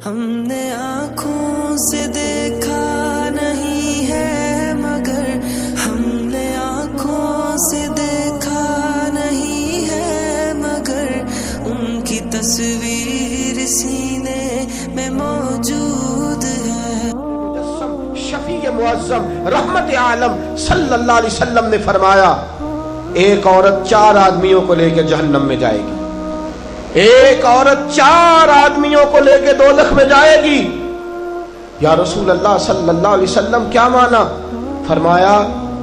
ہم نے آنکھوں سے دیکھا نہیں ہے مگر ہم نے آنکھوں سے دیکھا نہیں ہے مگر ان کی تصویر سینے میں موجود ہے۔ شفیع معظم رحمت عالم صلی اللہ علیہ وسلم نے فرمایا ایک عورت 4 آدمیوں کو لے کے جہنم میں جائے گی، ایک عورت 4 آدمیوں کو لے کے دوزخ میں جائے گی۔ یا رسول اللہ صلی اللہ علیہ وسلم کیا مانا؟ فرمایا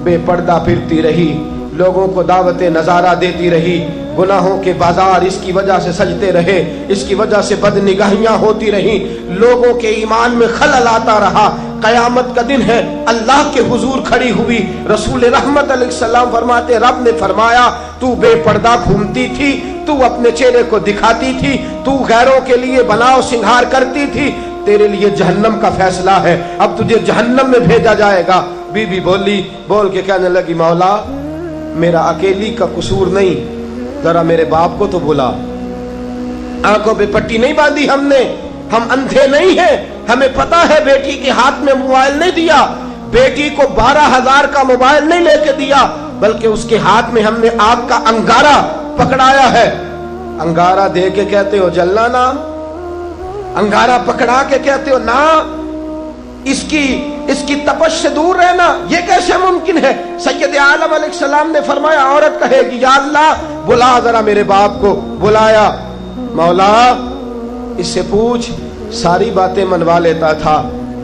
بے پردہ پھرتی رہی، لوگوں کو دعوت نظارہ دیتی رہی، گناہوں کے بازار اس کی وجہ سے سجتے رہے، اس کی وجہ سے بد نگاہیاں ہوتی رہیں، لوگوں کے ایمان میں خلل آتا رہا۔ قیامت کا دن ہے، اللہ کے حضور کھڑی ہوئی، رسول رحمت علیہ السلام فرماتے رب نے فرمایا تو بے پردہ گھومتی تھی، تو اپنے چہرے کو دکھاتی تھی، تو غیروں کے لیے بناؤ سنگھار کرتی تھی، تیرے لیے جہنم کا فیصلہ ہے، اب تجھے جہنم میں بھیجا جائے گا۔ بی بی بول کے کہنے لگی مولا میرا اکیلی کا قصور نہیں، ذرا میرے باپ کو تو بلا۔ آنکھوں پہ پٹی نہیں باندھی ہم نے، ہم اندھے نہیں ہیں، ہمیں پتا ہے بیٹی کے ہاتھ میں موبائل نہیں دیا، بیٹی کو 12,000 کا موبائل نہیں لے کے دیا، بلکہ اس کے ہاتھ میں ہم نے آگ کا انگارہ پکڑایا ہے۔ انگارہ دے کے کہتے ہو جلنا نا، انگارہ پکڑا کے کہتے ہو نا، اس کی تپش سے دور رہنا، یہ کیسے ممکن ہے؟ سید عالم علیہ السلام نے فرمایا عورت کہے گی یا اللہ بلا ذرا میرے باپ کو، بلایا، مولا اس سے پوچھ، ساری باتیں منوا لیتا تھا،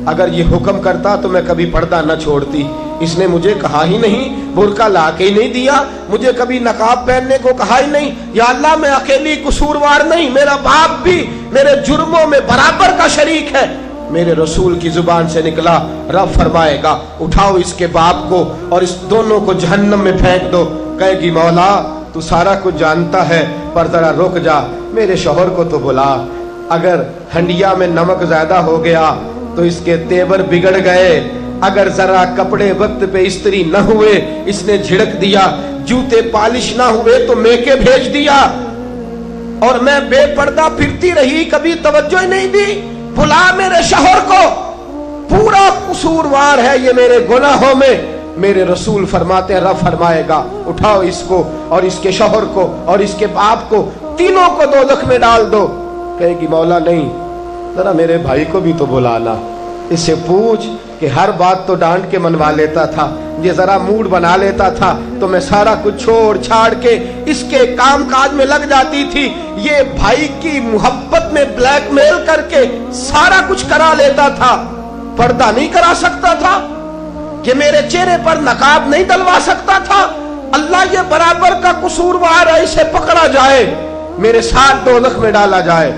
اگر یہ حکم کرتا تو میں کبھی پردہ نہ چھوڑتی، اس نے مجھے کہا ہی نہیں، برقع لا کے ہی نہیں دیا، مجھے کبھی نقاب پہننے کو کہا ہی نہیں، یا اللہ میں اکیلی قصوروار نہیں، میرا باپ بھی میرے جرموں میں برابر کا شریک ہے۔ میرے رسول کی زبان سے نکلا، رب فرمائے گا اٹھاؤ اس کے باپ کو اور اس دونوں کو جہنم میں پھینک دو۔ کہے گی مولا تو سارا کچھ جانتا ہے پر ذرا رک جا، میرے شوہر کو تو بلا، اگر ہنڈیا میں نمک زیادہ ہو گیا تو اس کے تیور بگڑ گئے، اگر ذرا کپڑے وقت پہ استری نہ ہوئے اس نے جھڑک دیا، جوتے پالش نہ ہوئے تو میکے بھیج دیا، اور میں بے پردہ پھرتی رہی، کبھی توجہ ہی نہیں دی، بلا میرے شوہر کو، پورا قصوروار ہے یہ میرے گناہوں میں۔ میرے رسول فرماتے ہیں رب فرمائے گا اٹھاؤ اس کو اور اس کے شوہر کو اور اس کے باپ کو، تینوں کو دوزخ میں ڈال دو۔ کہے گی مولا نہیں، ذرا میرے بھائی کو بھی تو بلانا، اس سے پوچھ کہ ہر بات تو ڈانٹ کے منوا لیتا تھا، یہ ذرا موڈ بنا لیتا تھا تو میں سارا کچھ چھوڑ چھاڑ کے اس کے کام کاج میں لگ جاتی تھی، یہ بھائی کی محبت میں بلیک میل کر کے سارا کچھ کرا لیتا تھا، پردہ نہیں کرا سکتا تھا، یہ میرے چہرے پر نقاب نہیں دلوا سکتا تھا، اللہ یہ برابر کا قصوروار ہے، اسے پکڑا جائے، میرے ساتھ دوزخ میں ڈالا جائے۔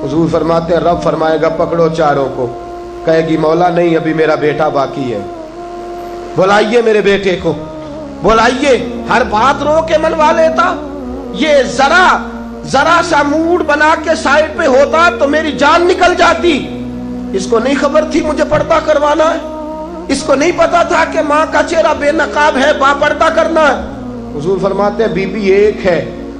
حضور فرماتے ہیں رب فرمائے گا پکڑو چاروں کو۔ کہے گی مولا نہیں، ابھی میرا بیٹا باقی ہے، بلائیے میرے بیٹے کو، بلائیے، ہر بات رو کے منوا لیتا، یہ ذرا سا موڈ بنا کے سائڈ پہ ہوتا تو میری جان نکل جاتی۔ اس کو نہیں خبر تھی مجھے پردہ کروانا ہے، اس کو نہیں پتا تھا کہ ماں کا چہرہ بے نقاب ہے، با پردہ کرنا ہے۔ حضور فرماتے ہیں بی بی ایک ہے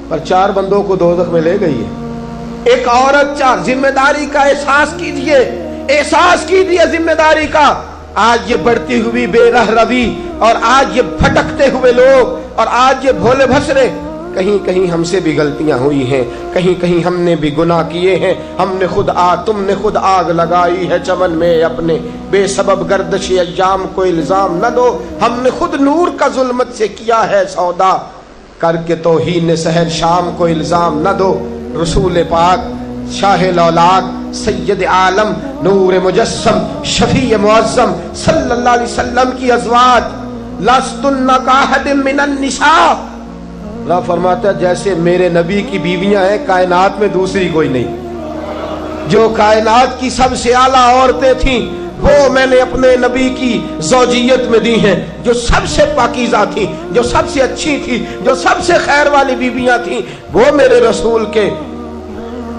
پر 4 بندوں کو دوزخ میں لے گئی ہے، ایک عورت 4، ذمہ داری کا احساس کیجئے ذمہ داری کا۔ آج یہ بڑھتی ہوئی بے رہ روی اور آج یہ بھٹکتے ہوئے لوگ اور آج یہ بھولے بھسرے، کہیں ہم سے بھی غلطیاں ہوئی ہیں، کہیں ہم نے بھی گناہ کیے ہیں، تم نے خود آگ لگائی ہے چمن میں اپنے، بے سبب گردش ایام کو الزام نہ دو، ہم نے خود نور کا ظلمت سے کیا ہے سودا، کر کے توہین سحر شام کو الزام نہ دو۔ رسول پاک شاہ الاولاق سید عالم نور مجسم شفیع معظم صلی اللہ علیہ وسلم کی ازواج، لستن کاحد من النساء، رب فرماتا ہے جیسے میرے نبی کی بیویاں ہیں کائنات میں دوسری کوئی نہیں، جو کائنات کی سب سے اعلیٰ عورتیں تھیں وہ میں نے اپنے نبی کی زوجیت میں دی ہیں، جو سب سے پاکیزہ تھی، جو سب سے اچھی تھی، جو سب سے خیر والی بیویاں تھیں، وہ میرے رسول کے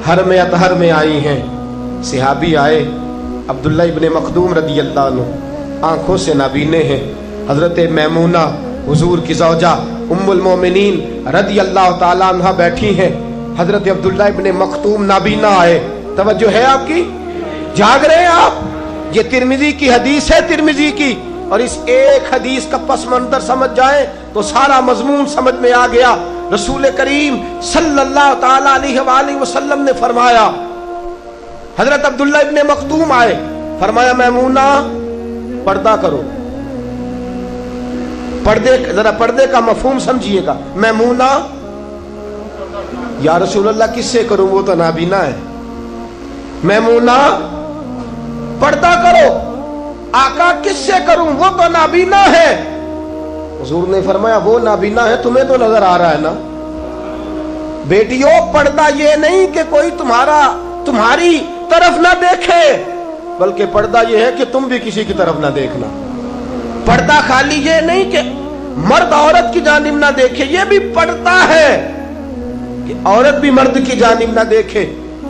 حرم اطہر میں آئی ہیں۔ صحابی آئے، عبداللہ ابن مخدوم رضی اللہ عنہ، آنکھوں سے نابینے ہیں، حضرت میمونہ حضور کی زوجہ ام المومنین رضی اللہ تعالیٰ عنہ بیٹھی ہیں، حضرت عبداللہ ابن مخدوم نابینا آئے، توجہ ہے آپ کی؟ جاگ رہے ہیں آپ؟ یہ ترمذی کی حدیث ہے، ترمذی کی، اور اس ایک حدیث کا پس منظر سمجھ جائیں تو سارا مضمون سمجھ میں آ گیا۔ رسول کریم صلی اللہ تعالی علیہ وآلہ وسلم نے فرمایا، حضرت عبداللہ ابن مخدوم آئے، فرمایا میمونہ پردہ کرو۔ ذرا پردے کا مفہوم سمجھیے گا۔ میمونہ، یا رسول اللہ کس سے کروں، وہ تو نابینا ہے۔ میمونہ پردہ کرو۔ آقا کس سے کروں، وہ تو نابینا ہے۔ حضور نے فرمایا وہ نابینا ہے، تمہیں تو نظر آ رہا ہے نا۔ بیٹیوں، پردہ یہ نہیں کہ کوئی تمہاری طرف نہ دیکھے، بلکہ پردہ یہ ہے کہ تم بھی کسی کی طرف نہ دیکھنا۔ پردہ خالی یہ نہیں کہ مرد عورت کی جانب نہ دیکھے، یہ بھی پردہ ہے کہ عورت بھی مرد کی جانب نہ دیکھے۔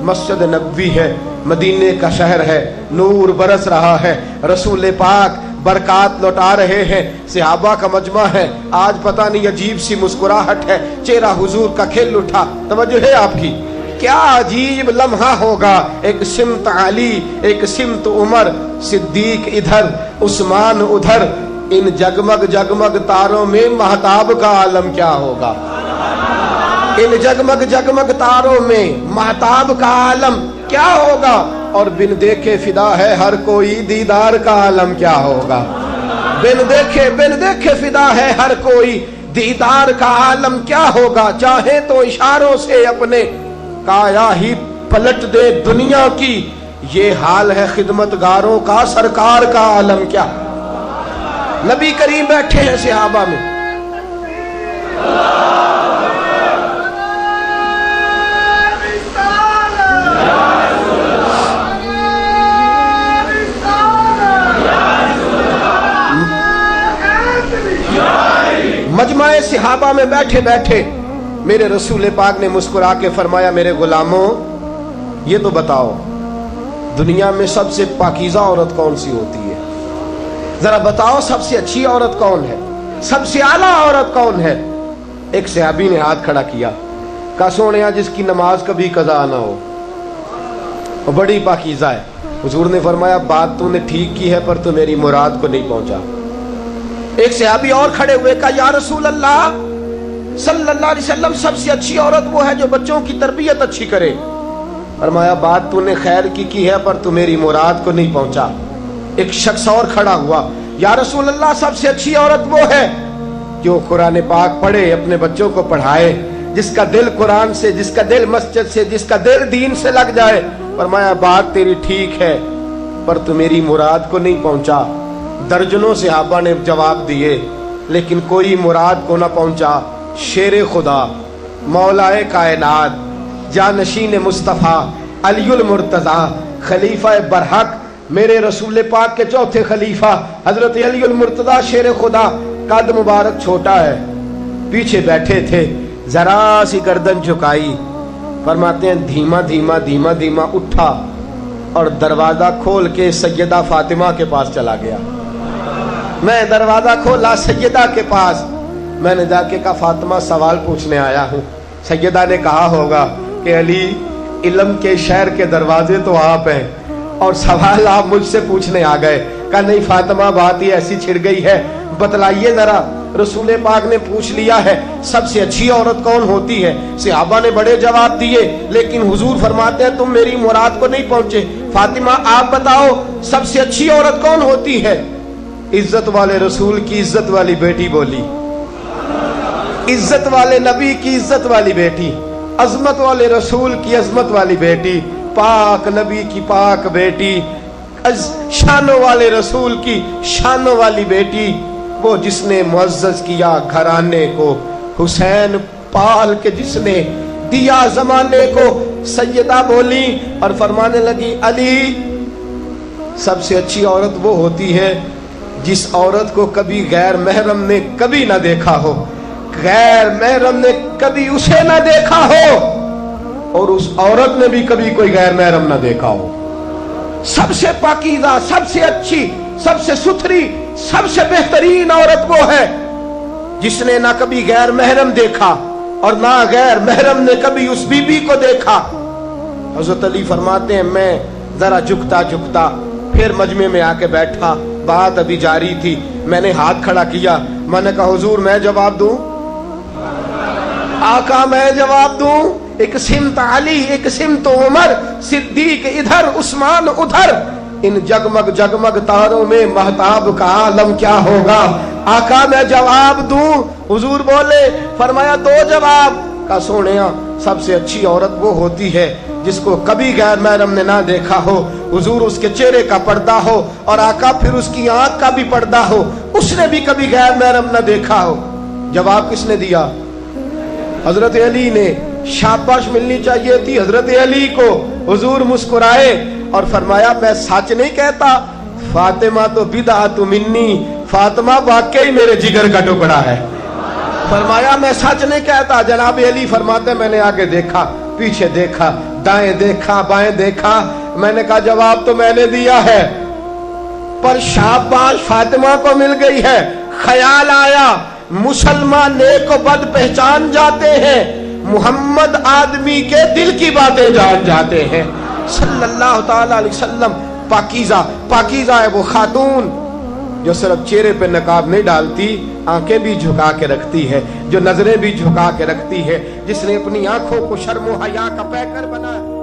مسجد نبوی ہے، مدینے کا شہر ہے، نور برس رہا ہے، رسول پاک برکات لوٹا رہے ہیں، صحابہ کا مجمع ہے، آج پتہ نہیں عجیب سی مسکراہٹ ہے، چہرہ حضور کا کھل اٹھا۔ توجہ ہے آپ کی؟ کیا عجیب لمحہ ہوگا، ایک سمت علی، ایک سمت عمر، صدیق ادھر، عثمان ادھر، ان جگمگ جگمگ تاروں میں مہتاب کا عالم کیا ہوگا؟ ان جگمگ جگمگ تاروں میں مہتاب کا عالم کیا ہوگا؟ اور بن دیکھے فدا ہے ہر کوئی، دیدار کا عالم کیا ہوگا؟ بن دیکھے فدا ہے ہر کوئی، دیدار کا عالم کیا ہوگا؟ چاہے تو اشاروں سے اپنے کایا ہی پلٹ دے دنیا کی، یہ حال ہے خدمتگاروں کا، سرکار کا عالم کیا؟ نبی کریم بیٹھے ہیں صحابہ میں، مجمع صحابہ میں بیٹھے بیٹھے میرے رسول پاک نے مسکرا کے فرمایا، میرے غلاموں یہ تو بتاؤ دنیا میں سب سے پاکیزہ عورت کون سی ہوتی ہے؟ ذرا بتاؤ سب سے اچھی عورت کون ہے، سب سے اعلیٰ عورت کون ہے؟ ایک صحابی نے ہاتھ کھڑا کیا، کہا سونیا جس کی نماز کبھی قضا نہ ہو، وہ بڑی پاکیزہ ہے۔ حضور نے فرمایا بات تو نے ٹھیک کی ہے پر تو میری مراد کو نہیں پہنچا۔ ایک صحابی اور کھڑے ہوئے، کہا یا رسول اللہ صلی اللہ علیہ وسلم سب سے اچھی عورت وہ ہے جو بچوں کی تربیت اچھی کرے۔ فرمایا بات تو نے خیر کی ہے پر تو میری مراد کو نہیں پہنچا۔ ایک شخص اور کھڑا ہوا، یا رسول اللہ سب سے اچھی عورت وہ ہے جو قرآن پاک پڑھے، اپنے بچوں کو پڑھائے، جس کا دل قرآن سے، جس کا دل مسجد سے، جس کا دل دین سے لگ جائے۔ فرمایا بات تیری ٹھیک ہے پر تو میری مراد کو نہیں پہنچا۔ درجنوں صحابہ نے جواب دیے لیکن کوئی مراد کو نہ پہنچا۔ شیر خدا، مولائے کائنات، جانشین مصطفیٰ، علی المرتضیٰ، خلیفہ برحق، میرے رسول پاک کے چوتھے خلیفہ حضرت علی المرتضیٰ شیر خدا، قد مبارک چھوٹا ہے، پیچھے بیٹھے تھے، ذرا سی گردن جھکائی، فرماتے ہیں دھیما دھیما دھیما دھیما اٹھا اور دروازہ کھول کے سیدہ فاطمہ کے پاس چلا گیا۔ میں دروازہ کھولا سیدہ کے پاس، میں نے جا کے کہا فاطمہ سوال پوچھنے آیا ہوں۔ سیدہ نے کہا ہوگا کہ علی علم کے شہر کے دروازے تو آپ ہیں اور سوال آپ مجھ سے پوچھنے آ گئے۔ کہا نہیں فاطمہ بات ہی ایسی چھڑ گئی ہے، بتلائیے ذرا۔ رسول پاک نے پوچھ لیا ہے سب سے اچھی عورت کون ہوتی ہے؟ صحابہ نے بڑے جواب دیے لیکن حضور فرماتے ہیں تم میری مراد کو نہیں پہنچے۔ فاطمہ آپ بتاؤ سب سے اچھی عورت کون ہوتی ہے؟ عزت والے رسول کی عزت والی بیٹی بولی، عزت والے نبی کی عزت والی بیٹی، عظمت والے رسول کی عظمت والی بیٹی، پاک نبی کی پاک بیٹی، شانوں والے رسول کی شانوں والی بیٹی، وہ جس نے معزز کیا گھرانے کو، حسین پال کے جس نے دیا زمانے کو۔ سیدہ بولی اور فرمانے لگی علی سب سے اچھی عورت وہ ہوتی ہے جس عورت کو کبھی غیر محرم نے کبھی نہ دیکھا ہو، غیر محرم نے کبھی اسے نہ دیکھا ہو اور اس عورت نے بھی کبھی کوئی غیر محرم نہ دیکھا ہو۔ سب سے پاکیزہ، سب سے اچھی، سب سے ستھری، سب سے بہترین عورت وہ ہے جس نے نہ کبھی غیر محرم دیکھا اور نہ غیر محرم نے کبھی اس بی بی کو دیکھا۔ حضرت علی فرماتے ہیں میں ذرا جھکتا جھکتا پھر مجمع میں آ کے بیٹھا، بات ابھی جاری تھی، میں نے ہاتھ کھڑا کیا، میں نے کہا حضور میں جواب دوں؟ آقا میں جواب دوں؟ ایک سمت علی، ایک سمت عمر، صدیق ادھر، عثمان ادھر، ان جگمگ جگمگ تاروں میں مہتاب کا عالم کیا ہوگا؟ آقا میں جواب دوں؟ حضور بولے، فرمایا دو جواب۔ کا سونیا سب سے اچھی عورت وہ ہوتی ہے جس کو کبھی غیر محرم نے نہ دیکھا ہو، حضور اس کے چہرے کا پردہ ہو، اور آقا پھر اس کی آنکھ کا بھی پردہ ہو، اس نے بھی کبھی غیر محرم نہ دیکھا ہو۔ جواب کس نے دیا؟ حضرت علی نے۔ شاباش ملنی چاہیے تھی حضرت علی کو۔ حضور مسکرائے اور فرمایا میں سچ نہیں کہتا، فاطمہ تو بدعت منی، فاطمہ واقعی میرے جگر کا ٹکڑا ہے۔ فرمایا میں سچ نہیں کہتا۔ جناب علی فرماتے میں نے آگے دیکھا، پیچھے دیکھا، دائیں دیکھا، بائیں دیکھا، میں نے کہا جواب تو میں نے دیا ہے، پر شاباش فاطمہ کو مل گئی ہے۔ خیال آیا مسلمان نیک و بد پہچان جاتے ہیں، محمد آدمی کے دل کی باتیں جان جاتے ہیں صلی اللہ تعالی علیہ وسلم۔ پاکیزہ پاکیزہ ہے وہ خاتون جو صرف چہرے پہ نقاب نہیں ڈالتی، آنکھیں بھی جھکا کے رکھتی ہے، جو نظریں بھی جھکا کے رکھتی ہے، جس نے اپنی آنکھوں کو شرم و حیا کا پیکر بنا